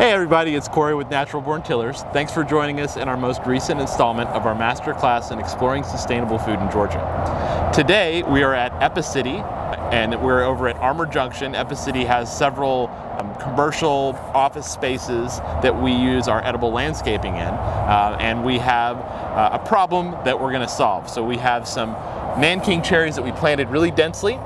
Hey everybody, it's Corey with Natural Born Tillers. Thanks for joining us in our most recent installment of our masterclass in exploring sustainable food in Georgia. Today we are at Epicity and we're over at Armour Junction. Epicity has several commercial office spaces that we use our edible landscaping in, and we have a problem that we're going to solve. So we have some Nanking cherries that we planted really densely,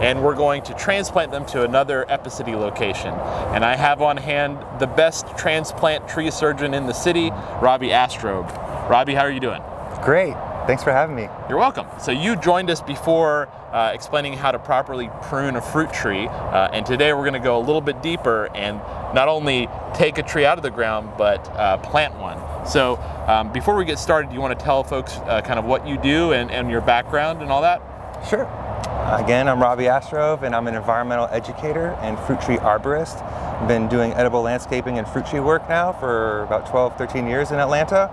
and we're going to transplant them to another Epicity location. And I have on hand the best transplant tree surgeon in the city, Robby Astrove. Robby, how are you doing? Great, thanks for having me. You're welcome. So you joined us before explaining how to properly prune a fruit tree, and today we're gonna go a little bit deeper and not only take a tree out of the ground, but plant one. So before we get started, do you wanna tell folks kind of what you do and your background and all that? Sure. Again, I'm Robby Astrove, and I'm an environmental educator and fruit tree arborist. I've been doing edible landscaping and fruit tree work now for about 12, 13 years in Atlanta,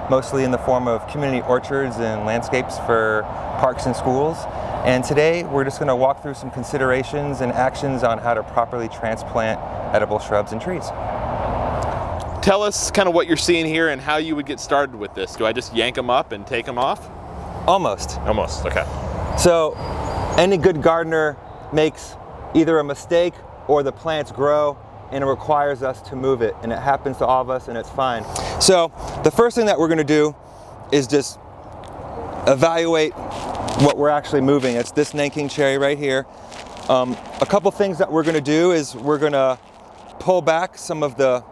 mostly in the form of community orchards and landscapes for parks and schools. And today, we're just going to walk through some considerations and actions on how to properly transplant edible shrubs and trees. Tell us kind of what you're seeing here and how you would get started with this. Do I just yank them up and take them off? Almost. Almost, okay. So, any good gardener makes either a mistake or the plants grow and it requires us to move it, and it happens to all of us and it's fine. So the first thing that we're going to do is just evaluate what we're actually moving. It's this Nanking cherry right here. A couple things that we're going to do is we're going to pull back some of the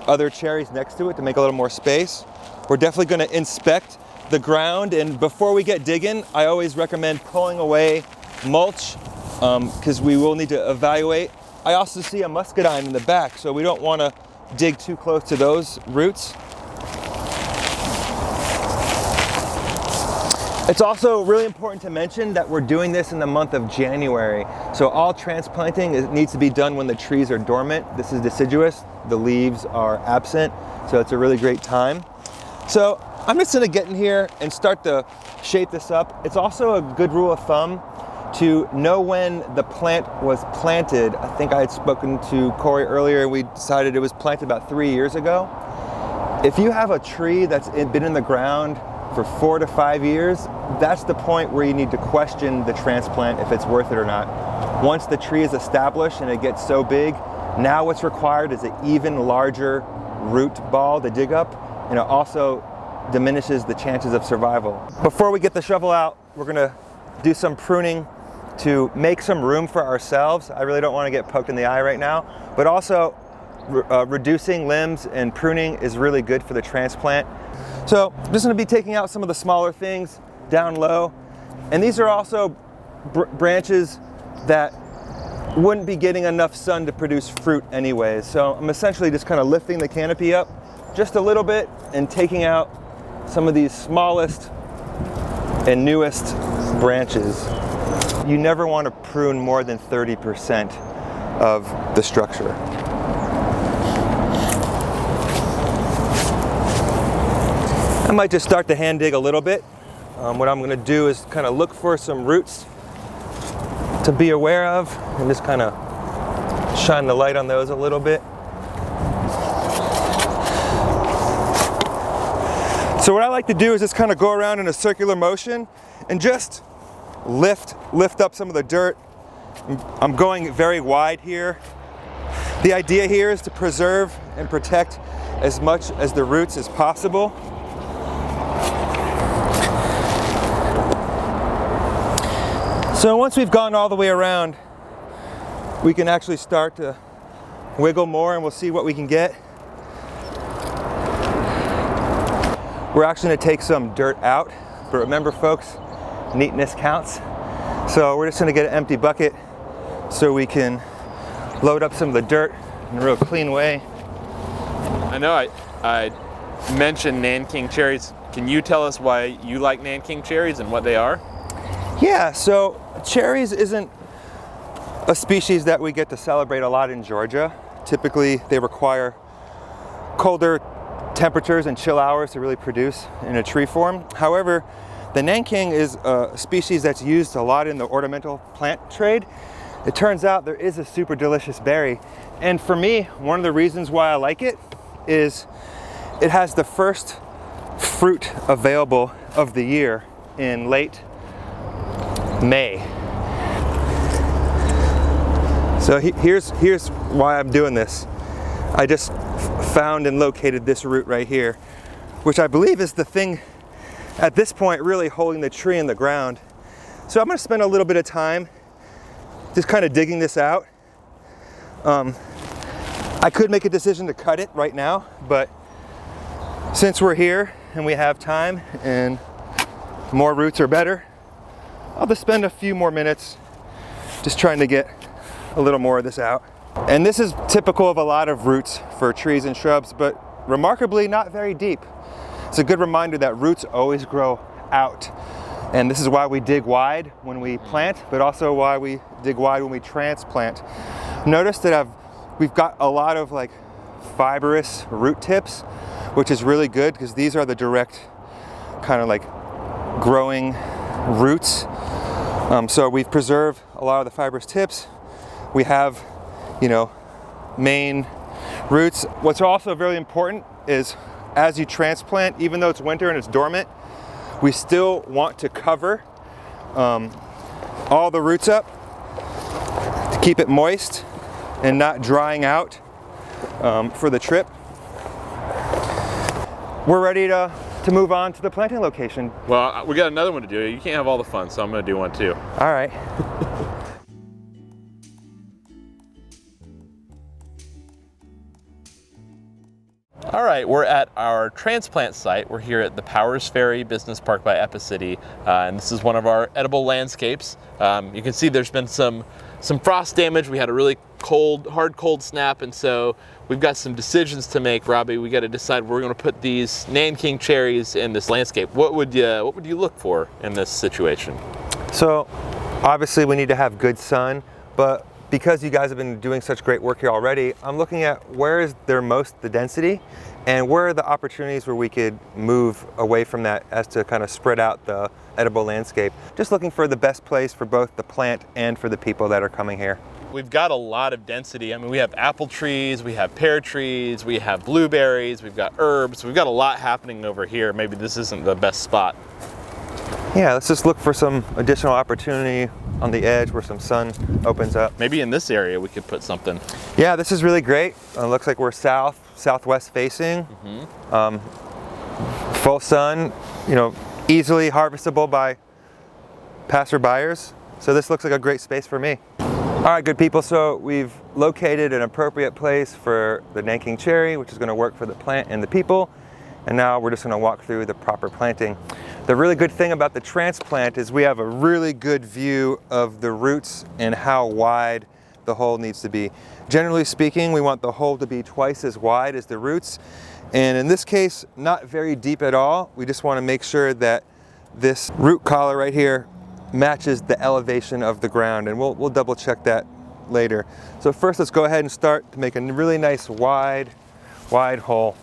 other cherries next to it to make a little more space. We're definitely going to inspect the ground, and before we get digging, I always recommend pulling away mulch because we will need to evaluate. I also see a muscadine in the back, so we don't want to dig too close to those roots. It's also really important to mention that we're doing this in the month of January. So all transplanting needs to be done when the trees are dormant. This is deciduous, the leaves are absent, so it's a really great time. So I'm just gonna get in here and start to shape this up. It's also a good rule of thumb to know when the plant was planted. I think I had spoken to Corey earlier, and we decided it was planted about 3 years ago. If you have a tree that's been in the ground for 4 to 5 years, that's the point where you need to question the transplant if it's worth it or not. Once the tree is established and it gets so big, now what's required is an even larger root ball to dig up, and it also diminishes the chances of survival. Before we get the shovel out, we're gonna do some pruning to make some room for ourselves. I really don't want to get poked in the eye right now, but also reducing limbs and pruning is really good for the transplant. So I'm just going to be taking out some of the smaller things down low, and these are also branches that wouldn't be getting enough sun to produce fruit anyways. So I'm essentially just kind of lifting the canopy up just a little bit and taking out some of these smallest and newest branches. You never want to prune more than 30% of the structure. I might just start to hand dig a little bit. What I'm going to do is kind of look for some roots to be aware of and just kind of shine the light on those a little bit. So what I like to do is just kind of go around in a circular motion and just lift up some of the dirt. I'm going very wide here. The idea here is to preserve and protect as much as the roots as possible. So once we've gone all the way around, we can actually start to wiggle more and we'll see what we can get. We're actually going to take some dirt out, but remember folks, neatness counts. So we're just going to get an empty bucket so we can load up some of the dirt in a real clean way. I know I mentioned Nanking cherries. Can you tell us why you like Nanking cherries and what they are? Yeah, so cherries isn't a species that we get to celebrate a lot in Georgia. Typically they require colder temperatures and chill hours to really produce in a tree form. However, the Nanking is a species that's used a lot in the ornamental plant trade. it turns out there is a super delicious berry. And for me, one of the reasons why I like it is it has the first fruit available of the year in late May. So here's why I'm doing this. I just found and located this root right here, which I believe is the thing at this point really holding the tree in the ground. So I'm going to spend a little bit of time just kind of digging this out. I could make a decision to cut it right now, but since we're here and we have time and more roots are better, I'll just spend a few more minutes just trying to get a little more of this out. And this is typical of a lot of roots for trees and shrubs, but remarkably not very deep. It's a good reminder that roots always grow out. And this is why we dig wide when we plant, but also why we dig wide when we transplant. Notice that we've got a lot of like fibrous root tips, which is really good because these are the direct kind of like growing roots. So we've preserved a lot of the fibrous tips. We have, main roots. What's also very important is as you transplant, even though it's winter and it's dormant, we still want to cover all the roots up to keep it moist and not drying out for the trip. We're ready to move on to the planting location. Well, we got another one to do. You can't have all the fun, so I'm going to do one too. All right. All right, we're at our transplant site. We're here at the Powers Ferry Business Park by Epicity, and this is one of our edible landscapes. You can see there's been some frost damage. We had a really hard cold snap, and so we've got some decisions to make, Robby. We got to decide where we're going to put these Nanking cherries in this landscape. What would you look for in this situation? So obviously we need to have good sun, but because you guys have been doing such great work here already, I'm looking at where is there most the density and where are the opportunities where we could move away from that as to kind of spread out the edible landscape. Just looking for the best place for both the plant and for the people that are coming here. We've got a lot of density. I mean, we have apple trees, we have pear trees, we have blueberries, we've got herbs. We've got a lot happening over here. Maybe this isn't the best spot. Yeah, let's just look for some additional opportunity on the edge where some sun opens up. Maybe in this area we could put something. Yeah, this is really great. Looks like we're southwest facing. Full sun, easily harvestable by passerbyers. So this looks like a great space for me. All right, good people, so we've located an appropriate place for the Nanking Cherry, which is going to work for the plant and the people. And now we're just going to walk through the proper planting. The really good thing about the transplant is we have a really good view of the roots and how wide the hole needs to be. Generally speaking, we want the hole to be twice as wide as the roots. And in this case, not very deep at all. We just want to make sure that this root collar right here matches the elevation of the ground, and we'll double check that later. So first, let's go ahead and start to make a really nice wide hole.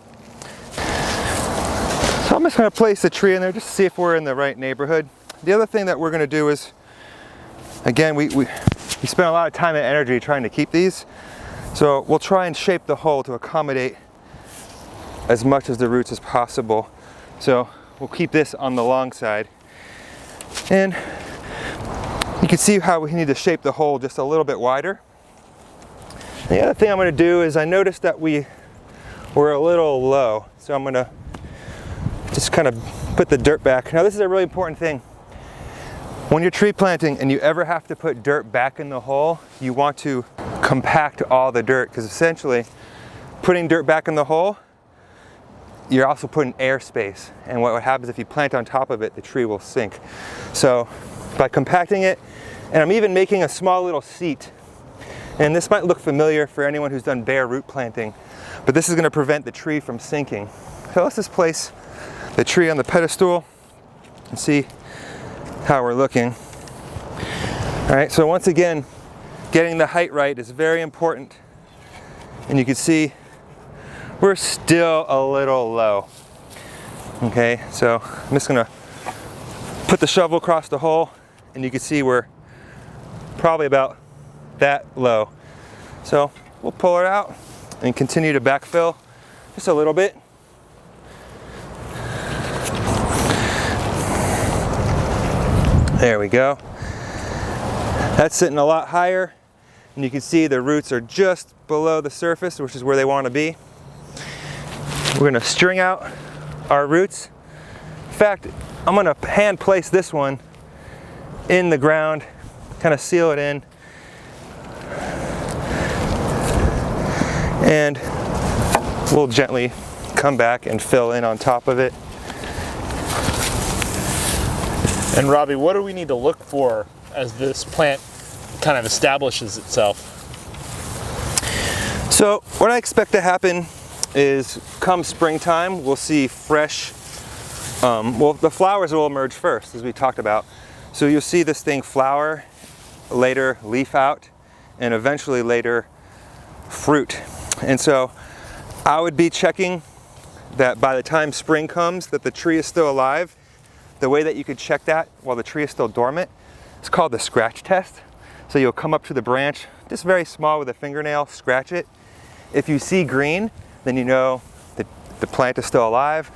So I'm just going to place the tree in there just to see if we're in the right neighborhood. The other thing that we're going to do is, again, we spend a lot of time and energy trying to keep these, so we'll try and shape the hole to accommodate as much as the roots as possible. So we'll keep this on the long side, and you can see how we need to shape the hole just a little bit wider. The other thing I'm going to do is I noticed that we're a little low, so I'm going to just kind of put the dirt back. Now this is a really important thing. When you're tree planting and you ever have to put dirt back in the hole, you want to compact all the dirt, because essentially putting dirt back in the hole, you're also putting air space, and what happens if you plant on top of it, the tree will sink. So by compacting it, and I'm even making a small little seat, and this might look familiar for anyone who's done bare root planting, but this is going to prevent the tree from sinking. So let's just place the tree on the pedestal and see how we're looking. All right, so once again, getting the height right is very important, and you can see we're still a little low. Okay, so I'm just gonna put the shovel across the hole, and you can see we're probably about that low. So we'll pull it out and continue to backfill just a little bit. There we go. That's sitting a lot higher, and you can see the roots are just below the surface, which is where they want to be. We're going to string out our roots. In fact, I'm going to hand place this one in the ground, kind of seal it in, and we'll gently come back and fill in on top of it. And Robby, what do we need to look for as this plant kind of establishes itself? So what I expect to happen is come springtime, we'll see fresh, well, the flowers will emerge first, as we talked about. So you'll see this thing flower, later leaf out, and eventually later fruit. And so I would be checking that by the time spring comes, that the tree is still alive. The way that you could check that while the tree is still dormant is called the scratch test. So you'll come up to the branch, just very small with a fingernail, scratch it. If you see green, then you know that the plant is still alive.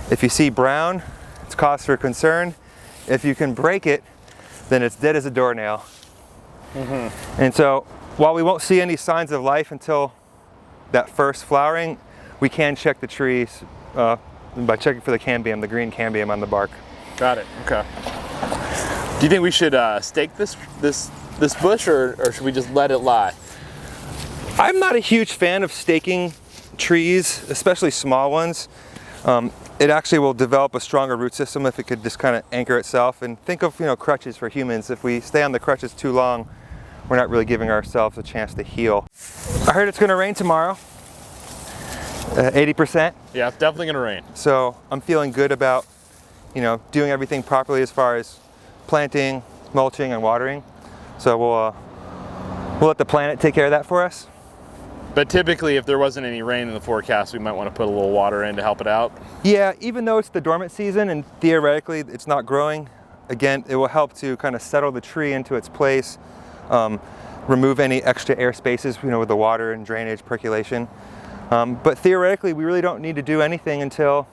If you see brown, it's cause for concern. If you can break it, then it's dead as a doornail. And so while we won't see any signs of life until that first flowering, we can check the trees by checking for the cambium, the green cambium on the bark. Got it. Okay. Do you think we should stake this bush, or should we just let it lie? I'm not a huge fan of staking trees, especially small ones. It actually will develop a stronger root system if it could just kind of anchor itself. And think of, crutches for humans. If we stay on the crutches too long, we're not really giving ourselves a chance to heal. I heard it's going to rain tomorrow. 80%. Yeah, it's definitely going to rain. So I'm feeling good about, doing everything properly as far as planting, mulching, and watering. So we'll let the planet take care of that for us. But typically, if there wasn't any rain in the forecast, we might want to put a little water in to help it out. Yeah, even though it's the dormant season and theoretically it's not growing, again, it will help to kind of settle the tree into its place, remove any extra air spaces, with the water and drainage, percolation. But theoretically, we really don't need to do anything until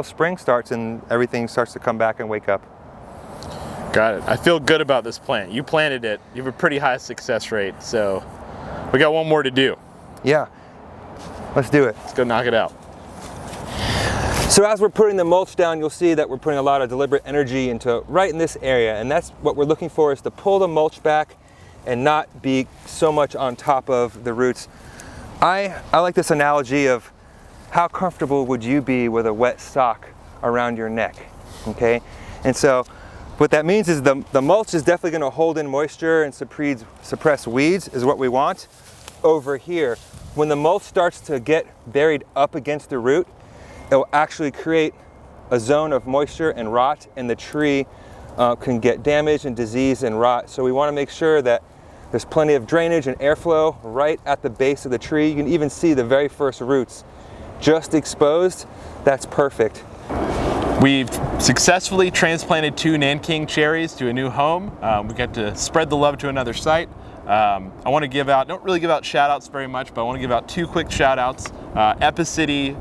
spring starts and everything starts to come back and wake up. Got it. I feel good about this plant. You planted it. You have a pretty high success rate, so we got one more to do. Yeah, let's do it. Let's go knock it out. So as we're putting the mulch down, you'll see that we're putting a lot of deliberate energy into right in this area, and that's what we're looking for, is to pull the mulch back and not be so much on top of the roots. I like this analogy of how comfortable would you be with a wet sock around your neck, okay? And so what that means is the mulch is definitely going to hold in moisture and suppress weeds, is what we want. Over here, when the mulch starts to get buried up against the root, it will actually create a zone of moisture and rot, and the tree can get damaged and disease and rot. So we want to make sure that there's plenty of drainage and airflow right at the base of the tree. You can even see the very first roots just exposed. That's perfect. We've successfully transplanted 2 Nanking cherries to a new home. We got to spread the love to another site. I want to don't really give out shout outs very much, but I want to give out 2 quick shout outs. Epicity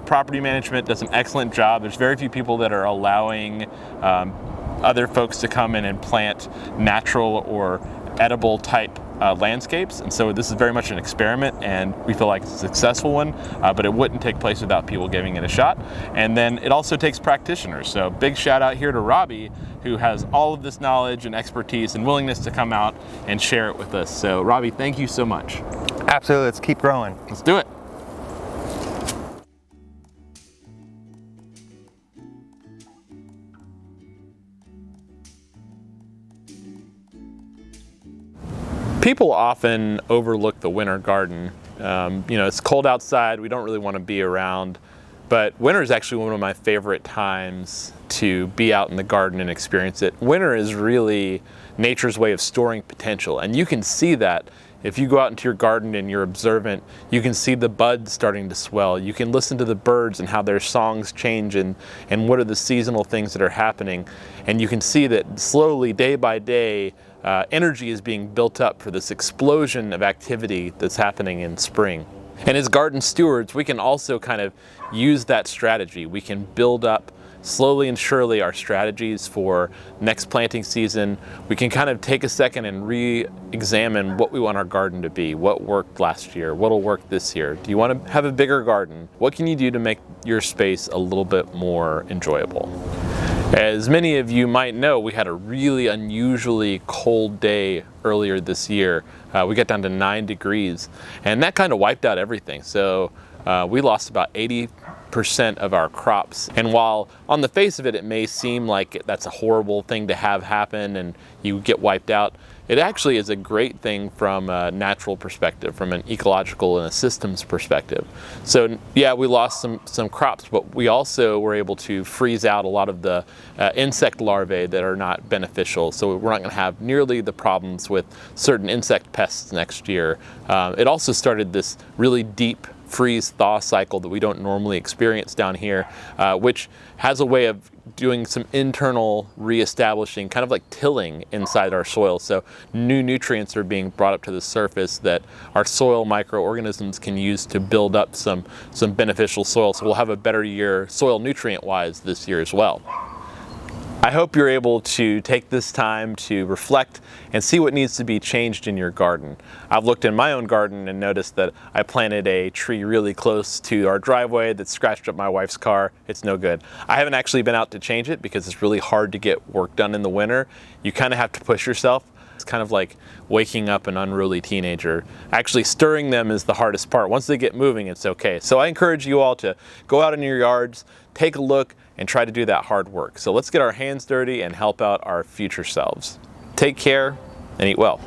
Property Management does an excellent job. There's very few people that are allowing other folks to come in and plant natural or edible type landscapes, and so this is very much an experiment, and we feel like it's a successful one, but it wouldn't take place without people giving it a shot. And then it also takes practitioners, so big shout out here to Robby, who has all of this knowledge and expertise and willingness to come out and share it with us. So Robby, thank you so much. Absolutely, let's keep growing. Let's do it. People often overlook the winter garden. It's cold outside, we don't really want to be around, but winter is actually one of my favorite times to be out in the garden and experience it. Winter is really nature's way of storing potential, and you can see that if you go out into your garden and you're observant. You can see the buds starting to swell. You can listen to the birds and how their songs change and what are the seasonal things that are happening. And you can see that slowly, day by day, energy is being built up for this explosion of activity that's happening in spring. And as garden stewards, we can also kind of use that strategy. We can build up slowly and surely our strategies for next planting season. We can kind of take a second and re-examine what we want our garden to be. What worked last year? What'll work this year? Do you want to have a bigger garden? What can you do to make your space a little bit more enjoyable? As many of you might know, we had a really unusually cold day earlier this year. We got down to 9 degrees, and that kind of wiped out everything. So we lost about 80% of our crops. And while on the face of it, it may seem like that's a horrible thing to have happen and you get wiped out, it actually is a great thing from a natural perspective, from an ecological and a systems perspective. So yeah, we lost some crops, but we also were able to freeze out a lot of the insect larvae that are not beneficial. So we're not going to have nearly the problems with certain insect pests next year. It also started this really deep freeze-thaw cycle that we don't normally experience down here, which has a way of doing some internal reestablishing, kind of like tilling inside our soil. So new nutrients are being brought up to the surface that our soil microorganisms can use to build up some beneficial soil. So we'll have a better year soil nutrient-wise this year as well. I hope you're able to take this time to reflect and see what needs to be changed in your garden. I've looked in my own garden and noticed that I planted a tree really close to our driveway that scratched up my wife's car. It's no good. I haven't actually been out to change it because it's really hard to get work done in the winter. You kind of have to push yourself. It's kind of like waking up an unruly teenager. Actually stirring them is the hardest part. Once they get moving, it's okay. So I encourage you all to go out in your yards, take a look, and try to do that hard work. So let's get our hands dirty and help out our future selves. Take care and eat well.